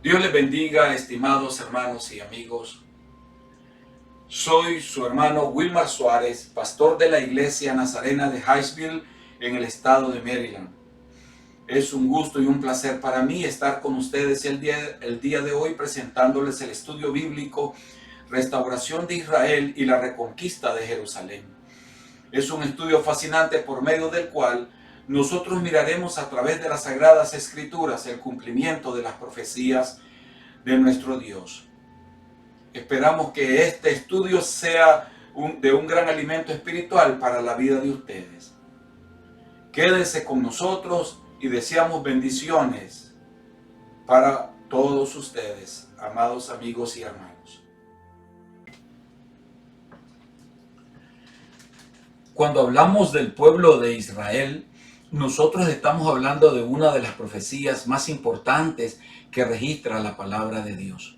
Dios les bendiga, estimados hermanos y amigos. Soy su hermano Wilmar Suárez, pastor de la Iglesia Nazarena de Hinesville, en el estado de Maryland. Es un gusto y un placer para mí estar con ustedes el día de hoy presentándoles el estudio bíblico Restauración de Israel y la Reconquista de Jerusalén. Es un estudio fascinante por medio del cual nosotros miraremos a través de las Sagradas Escrituras el cumplimiento de las profecías de nuestro Dios. Esperamos que este estudio sea de un gran alimento espiritual para la vida de ustedes. Quédese con nosotros y deseamos bendiciones para todos ustedes, amados amigos y hermanos. Cuando hablamos del pueblo de Israel, nosotros estamos hablando de una de las profecías más importantes que registra la palabra de Dios,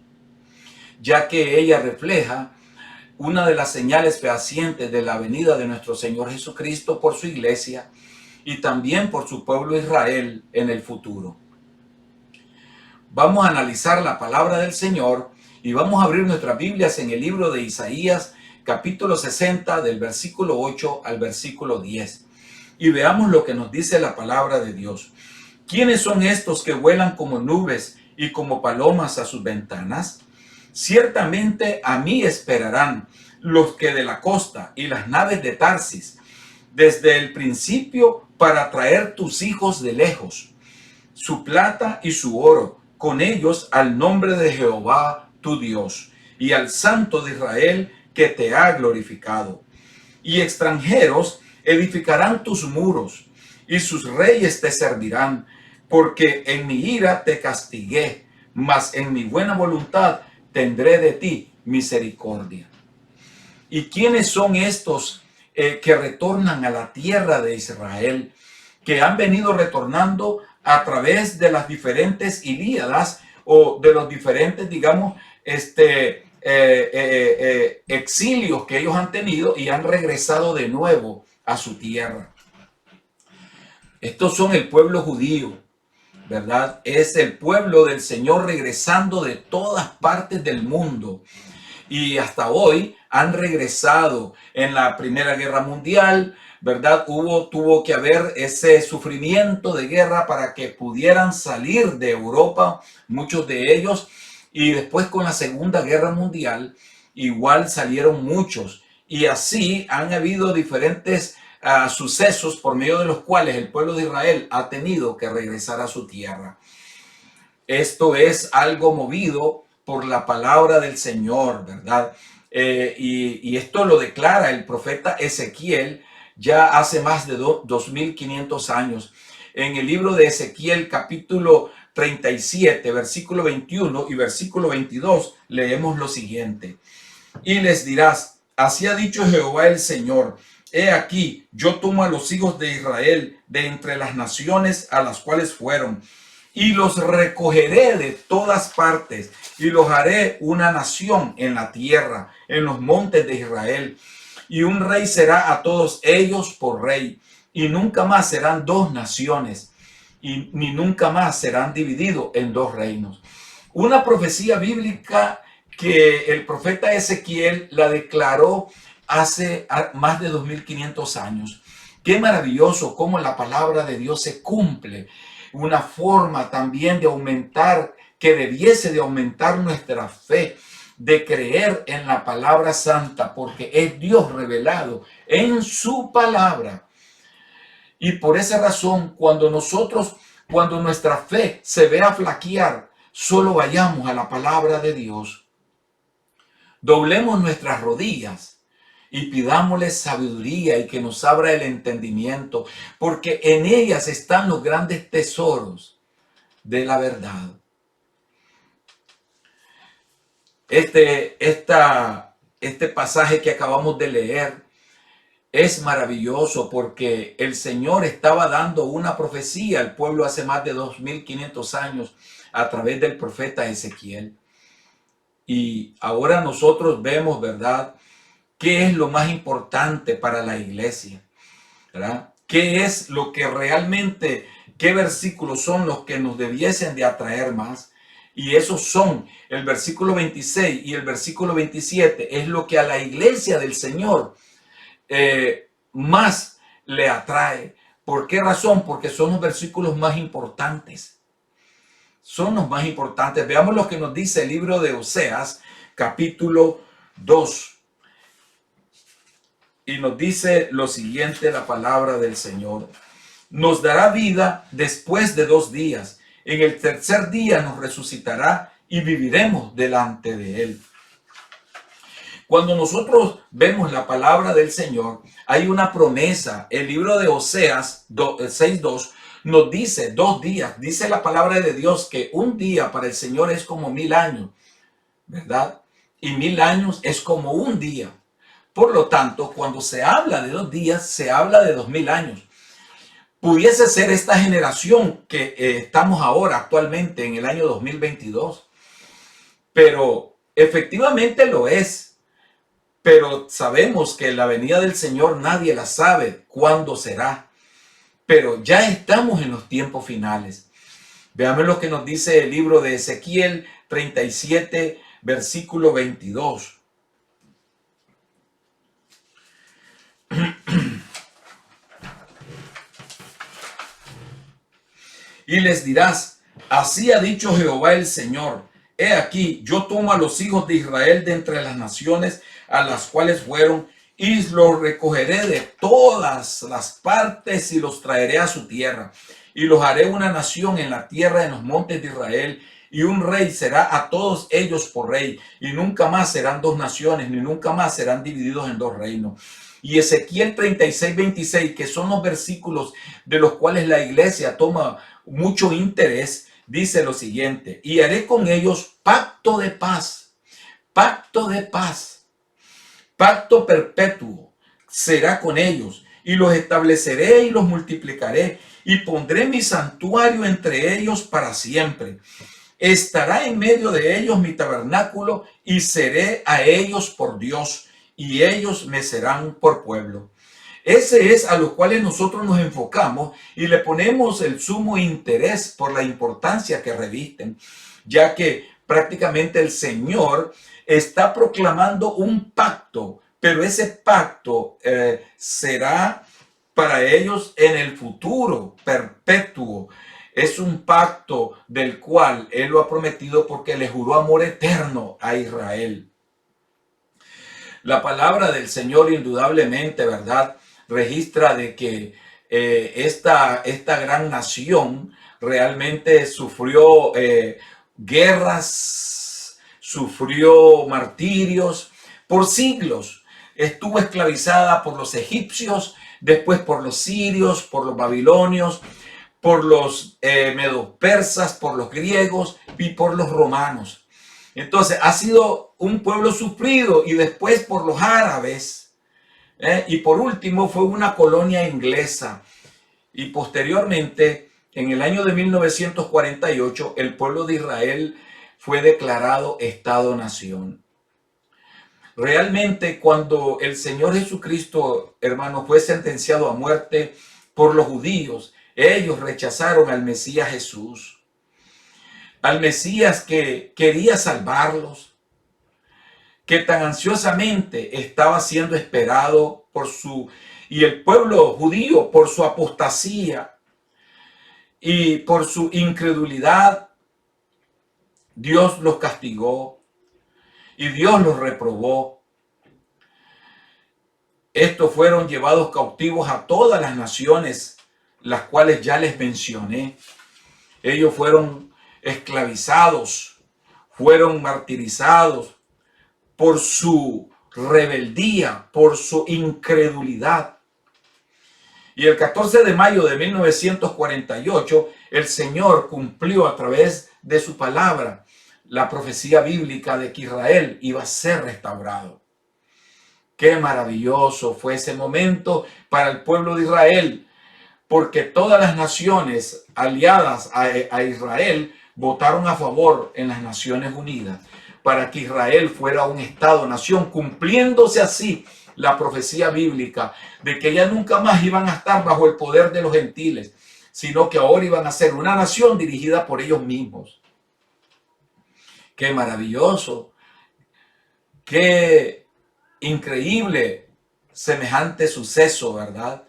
ya que ella refleja una de las señales fehacientes de la venida de nuestro Señor Jesucristo por su iglesia y también por su pueblo Israel en el futuro. Vamos a analizar la palabra del Señor y vamos a abrir nuestras Biblias en el libro de Isaías, capítulo 60, del versículo 8 al versículo 10. Y veamos lo que nos dice la palabra de Dios. ¿Quiénes son estos que vuelan como nubes y como palomas a sus ventanas? Ciertamente a mí esperarán los que de la costa y las naves de Tarsis, desde el principio para traer tus hijos de lejos, su plata y su oro, con ellos al nombre de Jehová tu Dios y al Santo de Israel que te ha glorificado. Y extranjeros edificarán tus muros, y sus reyes te servirán, porque en mi ira te castigué, mas en mi buena voluntad tendré de ti misericordia. ¿Y quiénes son estos que retornan a la tierra de Israel, que han venido retornando a través de las diferentes Ilíadas o de los diferentes, digamos, exilios que ellos han tenido y han regresado de nuevo a su tierra? Estos son el pueblo judío, ¿verdad? Es el pueblo del Señor regresando de todas partes del mundo. Y hasta hoy han regresado. En la Primera Guerra Mundial, ¿verdad? Tuvo que haber ese sufrimiento de guerra para que pudieran salir de Europa, muchos de ellos. Y después con la Segunda Guerra Mundial, igual salieron muchos. Y así han habido diferentes sucesos por medio de los cuales el pueblo de Israel ha tenido que regresar a su tierra. Esto es algo movido por la palabra del Señor, ¿verdad? Y esto lo declara el profeta Ezequiel ya hace más de 2500 años. En el libro de Ezequiel, capítulo 37, versículo 21 y versículo 22, leemos lo siguiente. Y les dirás, así ha dicho Jehová el Señor, he aquí, yo tomo a los hijos de Israel de entre las naciones a las cuales fueron, y los recogeré de todas partes, y los haré una nación en la tierra, en los montes de Israel. Y un rey será a todos ellos por rey, y nunca más serán dos naciones, y ni nunca más serán divididos en dos reinos. Una profecía bíblica que el profeta Ezequiel la declaró hace más de 2500 años. Qué maravilloso cómo la palabra de Dios se cumple. Una forma también de aumentar, que debiese de aumentar nuestra fe, de creer en la palabra santa, porque es Dios revelado en su palabra. Y por esa razón, cuando nuestra fe se vea flaquear, solo vayamos a la palabra de Dios. Doblemos nuestras rodillas y pidámosle sabiduría y que nos abra el entendimiento, porque en ellas están los grandes tesoros de la verdad. Este pasaje que acabamos de leer es maravilloso porque el Señor estaba dando una profecía al pueblo hace más de 2500 años a través del profeta Ezequiel. Y ahora nosotros vemos, ¿verdad?, qué es lo más importante para la iglesia, ¿verdad? ¿Qué es lo que realmente, qué versículos son los que nos debiesen de atraer más? Y esos son el versículo 26 y el versículo 27. Es lo que a la iglesia del Señor más le atrae. ¿Por qué razón? Porque son los versículos más importantes. Son los más importantes. Veamos lo que nos dice el libro de Oseas, capítulo 2. Y nos dice lo siguiente la palabra del Señor. Nos dará vida después de 2 días. En el tercer día nos resucitará y viviremos delante de Él. Cuando nosotros vemos la palabra del Señor, hay una promesa. El libro de Oseas 6:2 nos dice 2 días. Dice la palabra de Dios que un día para el Señor es como 1000 años, ¿verdad? Y 1000 años es como un día. Por lo tanto, cuando se habla de 2 días, se habla de 2000 años. Pudiese ser esta generación que estamos ahora actualmente en el año 2022. Pero efectivamente lo es. Pero sabemos que la venida del Señor nadie la sabe cuándo será. Pero ya estamos en los tiempos finales. Veamos lo que nos dice el libro de Ezequiel 37, versículo 22. Y les dirás, así ha dicho Jehová el Señor, he aquí, yo tomo a los hijos de Israel de entre las naciones a las cuales fueron, y los recogeré de todas las partes y los traeré a su tierra, y los haré una nación en la tierra de los montes de Israel, y un rey será a todos ellos por rey, y nunca más serán 2 naciones, ni nunca más serán divididos en 2 reinos. Y Ezequiel 36, 26, que son los versículos de los cuales la iglesia toma mucho interés, dice lo siguiente: y haré con ellos pacto de paz, pacto perpetuo será con ellos, y los estableceré y los multiplicaré, y pondré mi santuario entre ellos para siempre. Estará en medio de ellos mi tabernáculo, y seré a ellos por Dios, y ellos me serán por pueblo. Ese es a los cuales nosotros nos enfocamos y le ponemos el sumo interés por la importancia que revisten, ya que prácticamente el Señor está proclamando un pacto, pero ese pacto será para ellos en el futuro perpetuo. Es un pacto del cual Él lo ha prometido porque le juró amor eterno a Israel. La palabra del Señor indudablemente, ¿verdad?, registra de que esta gran nación realmente sufrió guerras, sufrió martirios por siglos. Estuvo esclavizada por los egipcios, después por los sirios, por los babilonios, por los medo-persas, por los griegos y por los romanos. Entonces ha sido un pueblo sufrido, y después por los árabes. Y por último fue una colonia inglesa. Y posteriormente, en el año de 1948, el pueblo de Israel fue declarado Estado-nación. Realmente, cuando el Señor Jesucristo, hermano, fue sentenciado a muerte por los judíos, ellos rechazaron al Mesías Jesús, al Mesías que quería salvarlos, que tan ansiosamente estaba siendo esperado y el pueblo judío, por su apostasía y por su incredulidad, Dios los castigó y Dios los reprobó. Estos fueron llevados cautivos a todas las naciones, las cuales ya les mencioné. Ellos fueron esclavizados, fueron martirizados por su rebeldía, por su incredulidad. Y el 14 de mayo de 1948, el Señor cumplió a través de su palabra la profecía bíblica de que Israel iba a ser restaurado. Qué maravilloso fue ese momento para el pueblo de Israel, porque todas las naciones aliadas a Israel votaron a favor en las Naciones Unidas para que Israel fuera un Estado-nación, cumpliéndose así la profecía bíblica de que ya nunca más iban a estar bajo el poder de los gentiles, sino que ahora iban a ser una nación dirigida por ellos mismos. Qué maravilloso, qué increíble semejante suceso, ¿verdad?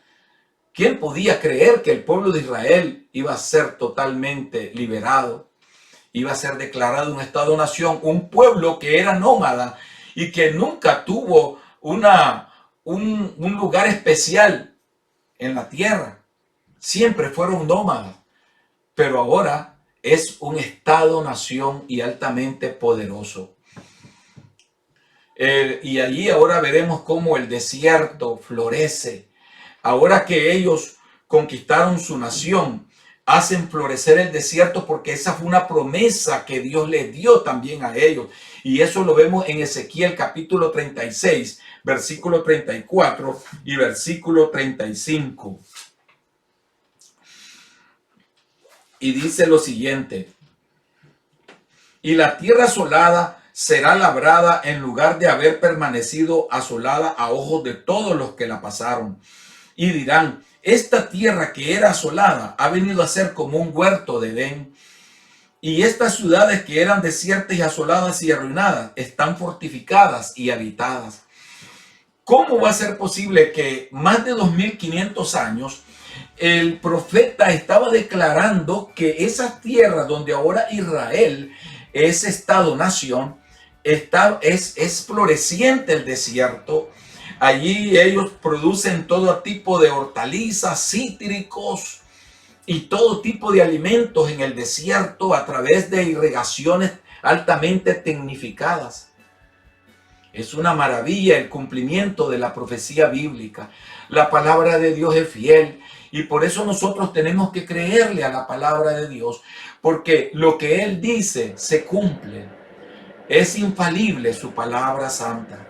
¿Quién podía creer que el pueblo de Israel iba a ser totalmente liberado? Iba a ser declarado un estado-nación, un pueblo que era nómada y que nunca tuvo un lugar especial en la tierra. Siempre fueron nómadas, pero ahora es un estado-nación y altamente poderoso. Y allí ahora veremos cómo el desierto florece. Ahora que ellos conquistaron su nación, hacen florecer el desierto porque esa fue una promesa que Dios les dio también a ellos. Y eso lo vemos en Ezequiel capítulo 36, versículo 34 y versículo 35. Y dice lo siguiente: y la tierra asolada será labrada en lugar de haber permanecido asolada a ojos de todos los que la pasaron. Y dirán: esta tierra que era asolada ha venido a ser como un huerto de Edén. Y estas ciudades que eran desiertas y asoladas y arruinadas están fortificadas y habitadas. ¿Cómo va a ser posible que más de 2500 años el profeta estaba declarando que esa tierra donde ahora Israel es estado-nación, es floreciente el desierto? Allí ellos producen todo tipo de hortalizas, cítricos y todo tipo de alimentos en el desierto a través de irrigaciones altamente tecnificadas. Es una maravilla el cumplimiento de la profecía bíblica. La palabra de Dios es fiel y por eso nosotros tenemos que creerle a la palabra de Dios, porque lo que Él dice se cumple. Es infalible su palabra santa.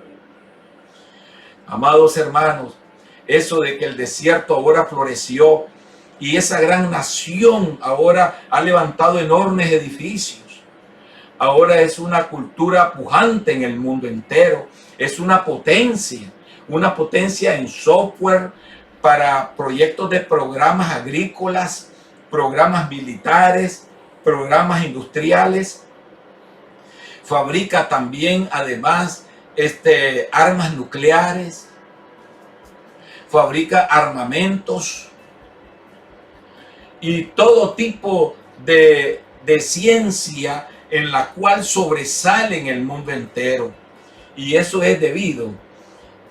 Amados hermanos, eso de que el desierto ahora floreció y esa gran nación ahora ha levantado enormes edificios. Ahora es una cultura pujante en el mundo entero. Es una potencia en software para proyectos de programas agrícolas, programas militares, programas industriales. Fabrica también, además, armas nucleares. Fabrica armamentos y todo tipo de ciencia en la cual sobresale en el mundo entero. Y eso es debido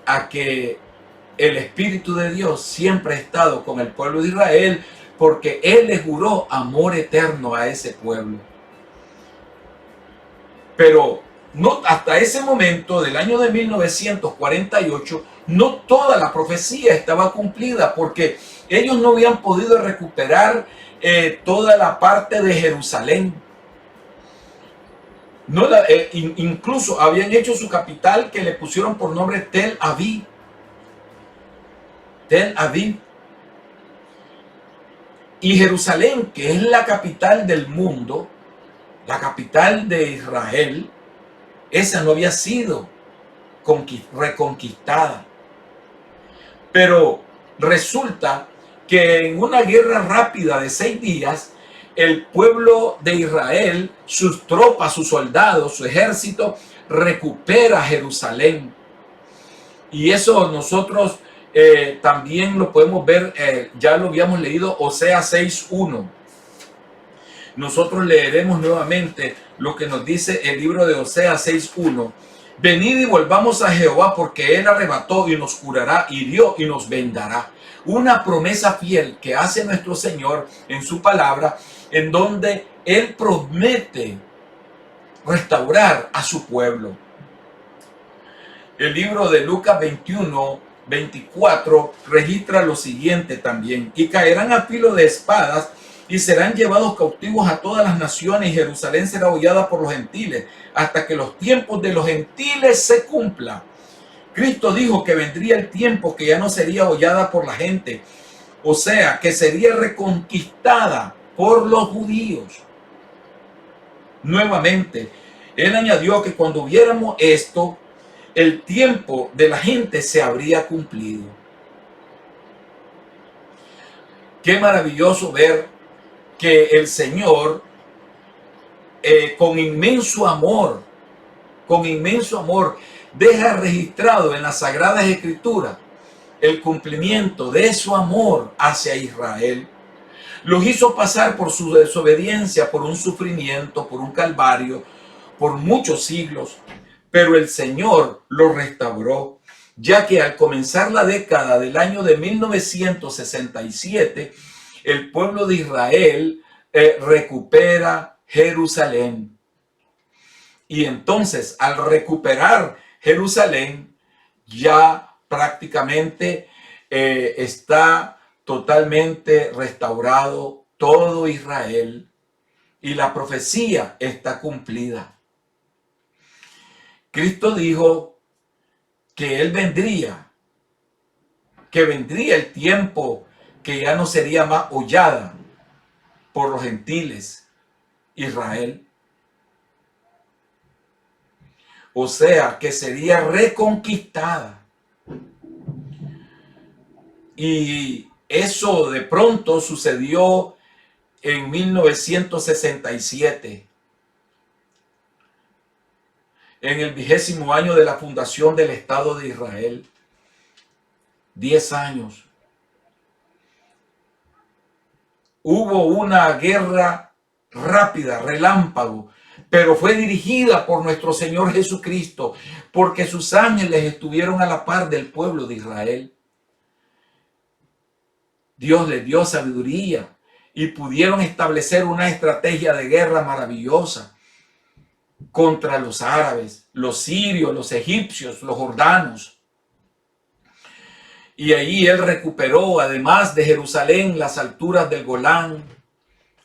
a que el Espíritu de Dios siempre ha estado con el pueblo de Israel, porque Él le juró amor eterno a ese pueblo. Pero no, hasta ese momento del año de 1948, no toda la profecía estaba cumplida, porque ellos no habían podido recuperar toda la parte de Jerusalén. No, incluso habían hecho su capital que le pusieron por nombre Tel Aviv. Tel Aviv. Y Jerusalén, que es la capital del mundo, la capital de Israel, esa no había sido reconquistada. Pero resulta que en una guerra rápida de 6 días, el pueblo de Israel, sus tropas, sus soldados, su ejército, recupera Jerusalén. Y eso nosotros también lo podemos ver, ya lo habíamos leído, Oseas 6:1. Nosotros leeremos nuevamente lo que nos dice el libro de Oseas 6:1. Venid y volvamos a Jehová, porque Él arrebató y nos curará, hirió y nos vendará. Una promesa fiel que hace nuestro Señor en su palabra, en donde Él promete restaurar a su pueblo. El libro de Lucas 21:24 registra lo siguiente también: y caerán a filo de espadas y serán llevados cautivos a todas las naciones, y Jerusalén será hollada por los gentiles, hasta que los tiempos de los gentiles se cumplan. Cristo dijo que vendría el tiempo que ya no sería hollada por la gente, o sea, que sería reconquistada por los judíos. Nuevamente, Él añadió que cuando viéramos esto, el tiempo de la gente se habría cumplido. Qué maravilloso ver que el Señor con inmenso amor, deja registrado en las Sagradas Escrituras el cumplimiento de su amor hacia Israel. Los hizo pasar por su desobediencia, por un sufrimiento, por un calvario, por muchos siglos, pero el Señor los restauró, ya que al comenzar la década del año de 1967, el pueblo de Israel recupera Jerusalén. Y entonces, al recuperar Jerusalén, ya prácticamente está totalmente restaurado todo Israel y la profecía está cumplida. Cristo dijo que Él vendría, que vendría el tiempo que ya no sería más hollada por los gentiles, Israel. O sea, que sería reconquistada. Y eso de pronto sucedió en 1967, en el 20º año de la fundación del Estado de Israel. 10 años. Hubo una guerra rápida, relámpago, pero fue dirigida por nuestro Señor Jesucristo, porque sus ángeles estuvieron a la par del pueblo de Israel. Dios les dio sabiduría y pudieron establecer una estrategia de guerra maravillosa contra los árabes, los sirios, los egipcios, los jordanos. Y ahí Él recuperó, además de Jerusalén, las alturas del Golán,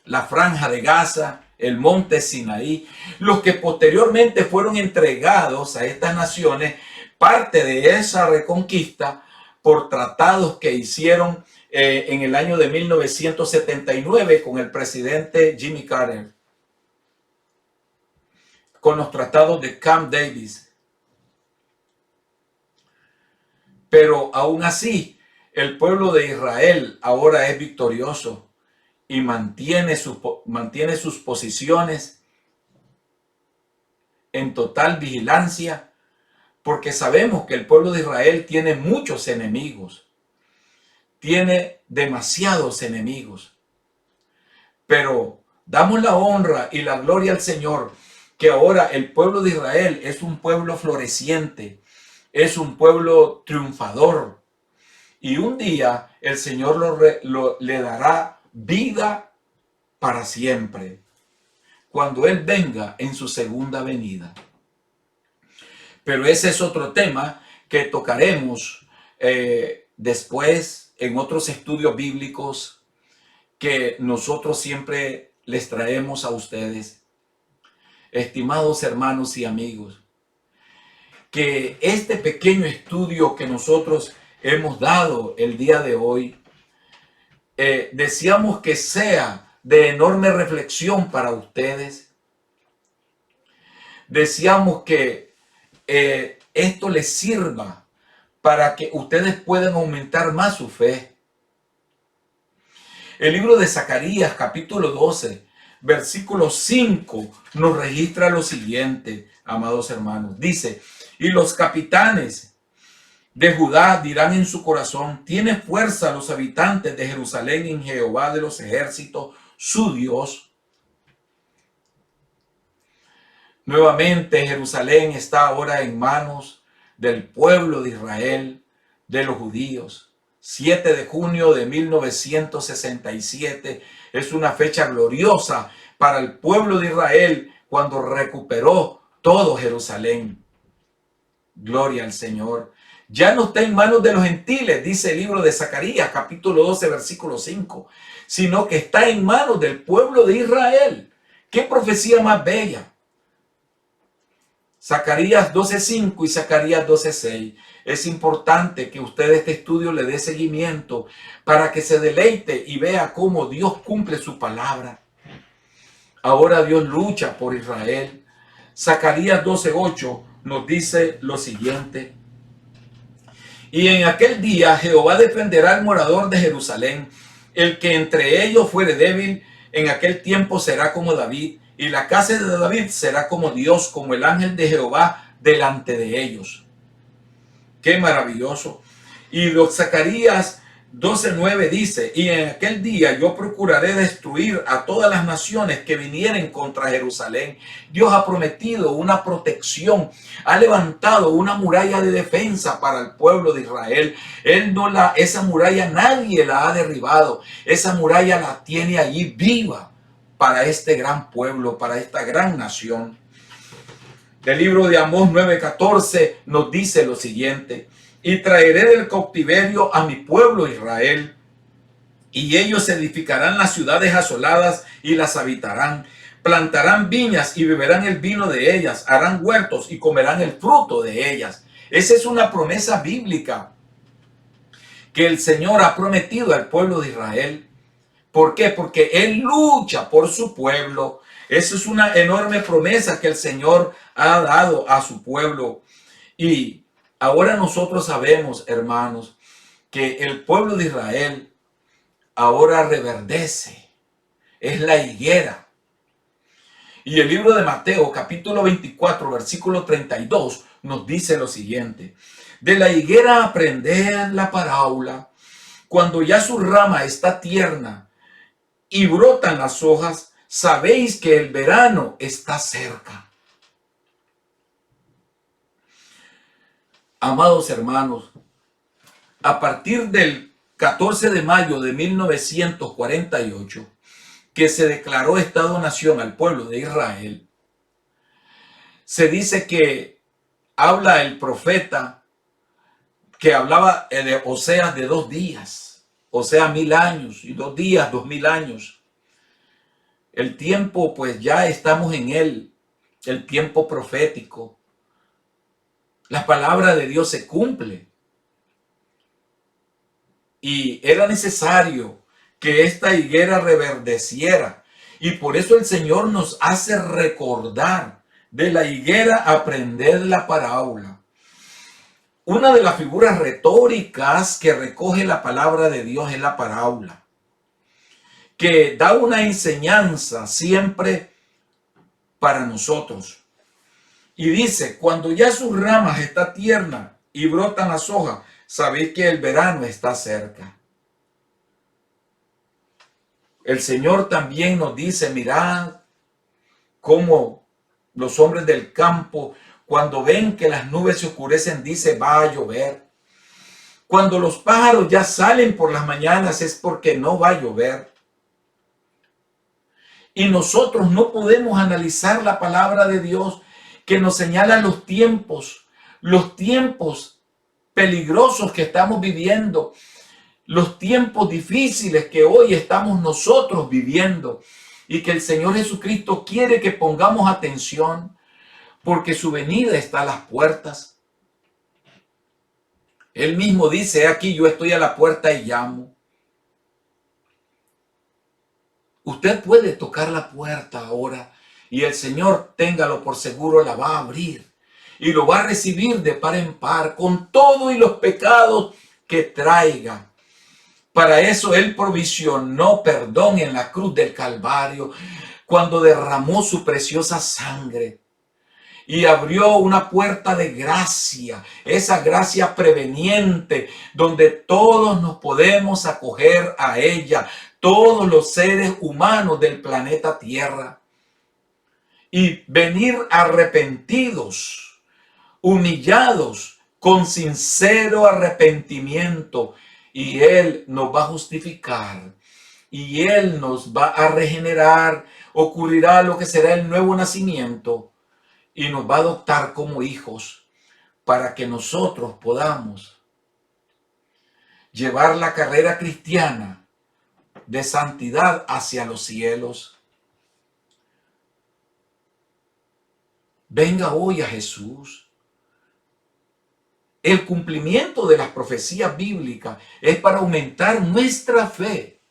la franja de Gaza, el monte Sinaí, los que posteriormente fueron entregados a estas naciones, parte de esa reconquista por tratados que hicieron en el año de 1979 con el presidente Jimmy Carter, con los tratados de Camp Davis. Pero aún así, el pueblo de Israel ahora es victorioso y mantiene sus posiciones en total vigilancia, porque sabemos que el pueblo de Israel tiene muchos enemigos, tiene demasiados enemigos. Pero damos la honra y la gloria al Señor, que ahora el pueblo de Israel es un pueblo floreciente, es un pueblo triunfador. Y un día el Señor le dará vida para siempre, cuando Él venga en su segunda venida. Pero ese es otro tema que tocaremos después en otros estudios bíblicos que nosotros siempre les traemos a ustedes. Estimados hermanos y amigos, que este pequeño estudio que nosotros hemos dado el día de hoy, deseamos que sea de enorme reflexión para ustedes. Deseamos que esto les sirva para que ustedes puedan aumentar más su fe. El libro de Zacarías, capítulo 12, versículo 5, nos registra lo siguiente, amados hermanos. Dice: y los capitanes de Judá dirán en su corazón: tiene fuerza los habitantes de Jerusalén en Jehová de los ejércitos, su Dios. Nuevamente Jerusalén está ahora en manos del pueblo de Israel, de los judíos. 7 de junio de 1967 es una fecha gloriosa para el pueblo de Israel cuando recuperó todo Jerusalén. Gloria al Señor. Ya no está en manos de los gentiles, dice el libro de Zacarías, capítulo 12, versículo 5, sino que está en manos del pueblo de Israel. ¡Qué profecía más bella! Zacarías 12:5 y Zacarías 12:6. Es importante que usted este estudio le dé seguimiento para que se deleite y vea cómo Dios cumple su palabra. Ahora Dios lucha por Israel. Zacarías 12:8 nos dice lo siguiente: y en aquel día Jehová defenderá al morador de Jerusalén, el que entre ellos fuere débil, en aquel tiempo será como David, y la casa de David será como Dios, como el ángel de Jehová delante de ellos. Qué maravilloso. Y Zacarías 12:9 dice: y en aquel día yo procuraré destruir a todas las naciones que vinieren contra Jerusalén. Dios ha prometido una protección, ha levantado una muralla de defensa para el pueblo de Israel. Esa muralla nadie la ha derribado. Esa muralla la tiene allí viva para este gran pueblo, para esta gran nación. El libro de Amós 9:14 nos dice lo siguiente: y traeré del cautiverio a mi pueblo Israel, y ellos edificarán las ciudades asoladas y las habitarán. Plantarán viñas y beberán el vino de ellas, harán huertos y comerán el fruto de ellas. Esa es una promesa bíblica que el Señor ha prometido al pueblo de Israel. ¿Por qué? Porque Él lucha por su pueblo. Esa es una enorme promesa que el Señor ha dado a su pueblo. Y ahora nosotros sabemos, hermanos, que el pueblo de Israel ahora reverdece. Es la higuera. Y el libro de Mateo, capítulo 24, versículo 32, nos dice lo siguiente: de la higuera aprended la parábola. Cuando ya su rama está tierna y brotan las hojas, sabéis que el verano está cerca. Amados hermanos, a partir del 14 de mayo de 1948, que se declaró Estado-Nación al pueblo de Israel, se dice que habla el profeta que hablaba de Oseas de 2 días, o sea, 1000 años, y 2 días, 2000 años. El tiempo, pues ya estamos en él, el tiempo profético. La palabra de Dios se cumple. Y era necesario que esta higuera reverdeciera. Y por eso el Señor nos hace recordar de la higuera, aprender la parábola. Una de las figuras retóricas que recoge la palabra de Dios es la parábola, que da una enseñanza siempre para nosotros. Y dice: cuando ya sus ramas están tiernas y brotan las hojas, sabéis que el verano está cerca. El Señor también nos dice: mirad cómo los hombres del campo, cuando ven que las nubes se oscurecen, dice: va a llover. Cuando los pájaros ya salen por las mañanas es porque no va a llover. Y nosotros no podemos analizar la palabra de Dios que nos señala los tiempos peligrosos que estamos viviendo, los tiempos difíciles que hoy estamos nosotros viviendo, y que el Señor Jesucristo quiere que pongamos atención, porque su venida está a las puertas. Él mismo dice: aquí yo estoy a la puerta y llamo. Usted puede tocar la puerta ahora y el Señor, téngalo por seguro, la va a abrir y lo va a recibir de par en par con todo y los pecados que traiga. Para eso Él provisionó perdón en la cruz del Calvario cuando derramó su preciosa sangre y abrió una puerta de gracia, esa gracia preveniente donde todos nos podemos acoger a ella, todos los seres humanos del planeta Tierra, y venir arrepentidos, humillados, con sincero arrepentimiento, y Él nos va a justificar y Él nos va a regenerar. Ocurrirá lo que será el nuevo nacimiento y nos va a adoptar como hijos para que nosotros podamos llevar la carrera cristiana de santidad hacia los cielos. Venga hoy a Jesús. El cumplimiento de las profecías bíblicas es para aumentar nuestra fe.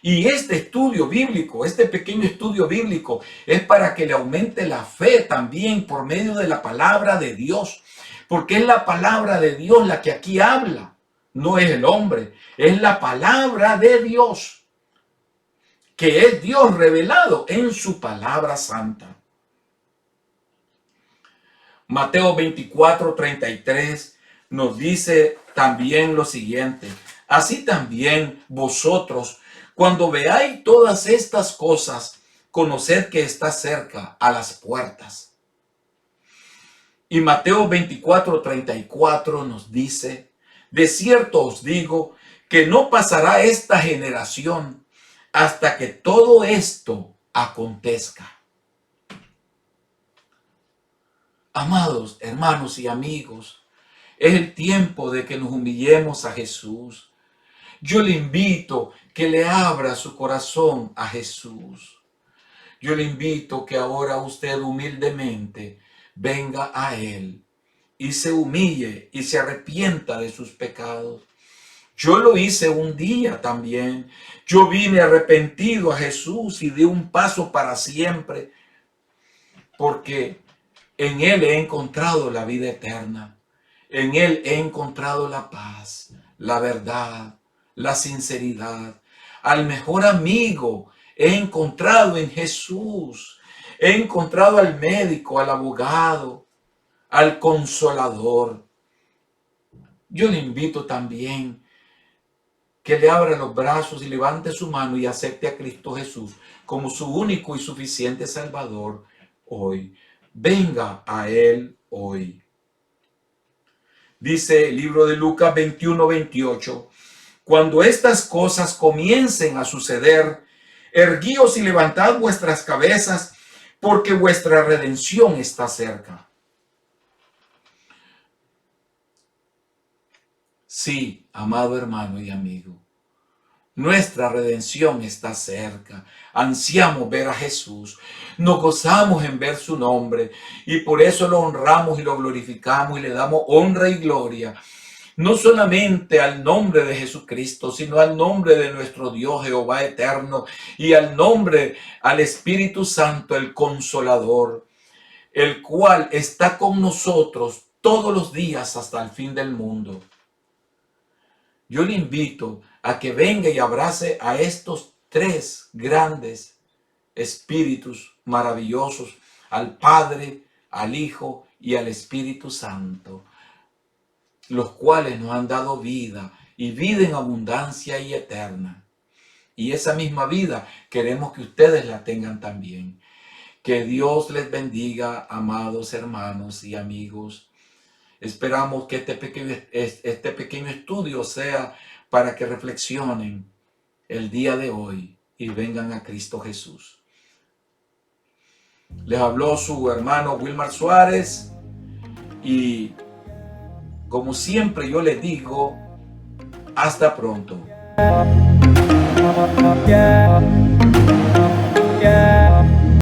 Y este estudio bíblico, este pequeño estudio bíblico, es para que le aumente la fe también por medio de la palabra de Dios. Porque es la palabra de Dios la que aquí habla. No es el hombre, es la palabra de Dios que es Dios revelado en su palabra santa. Mateo 24:33 nos dice también lo siguiente: así también vosotros, cuando veáis todas estas cosas, conoced que está cerca, a las puertas. Y Mateo 24:34 nos dice: de cierto os digo que no pasará esta generación hasta que todo esto acontezca. Amados hermanos y amigos, es el tiempo de que nos humillemos a Jesús. Yo le invito que le abra su corazón a Jesús. Yo le invito que ahora usted humildemente venga a Él y se humille y se arrepienta de sus pecados. Yo lo hice un día también. Yo vine arrepentido a Jesús y di un paso para siempre, porque en Él he encontrado la vida eterna. En Él he encontrado la paz, la verdad, la sinceridad. Al mejor amigo he encontrado en Jesús. He encontrado al médico, al abogado, al consolador. Yo le invito también que le abra los brazos y levante su mano y acepte a Cristo Jesús como su único y suficiente Salvador hoy. Venga a Él hoy. Dice el libro de Lucas 21:28. Cuando estas cosas comiencen a suceder, erguíos y levantad vuestras cabezas, porque vuestra redención está cerca. Sí, amado hermano y amigo, nuestra redención está cerca. Ansiamos ver a Jesús. Nos gozamos en ver su nombre y por eso lo honramos y lo glorificamos y le damos honra y gloria. No solamente al nombre de Jesucristo, sino al nombre de nuestro Dios Jehová eterno y al Espíritu Santo, el Consolador, el cual está con nosotros todos los días hasta el fin del mundo. Yo le invito a que venga y abrace a estos tres grandes espíritus maravillosos, al Padre, al Hijo y al Espíritu Santo, los cuales nos han dado vida y vida en abundancia y eterna. Y esa misma vida queremos que ustedes la tengan también. Que Dios les bendiga, amados hermanos y amigos. Esperamos que este pequeño estudio sea para que reflexionen el día de hoy y vengan a Cristo Jesús. Les habló su hermano Wilmar Suárez y como siempre yo les digo, hasta pronto.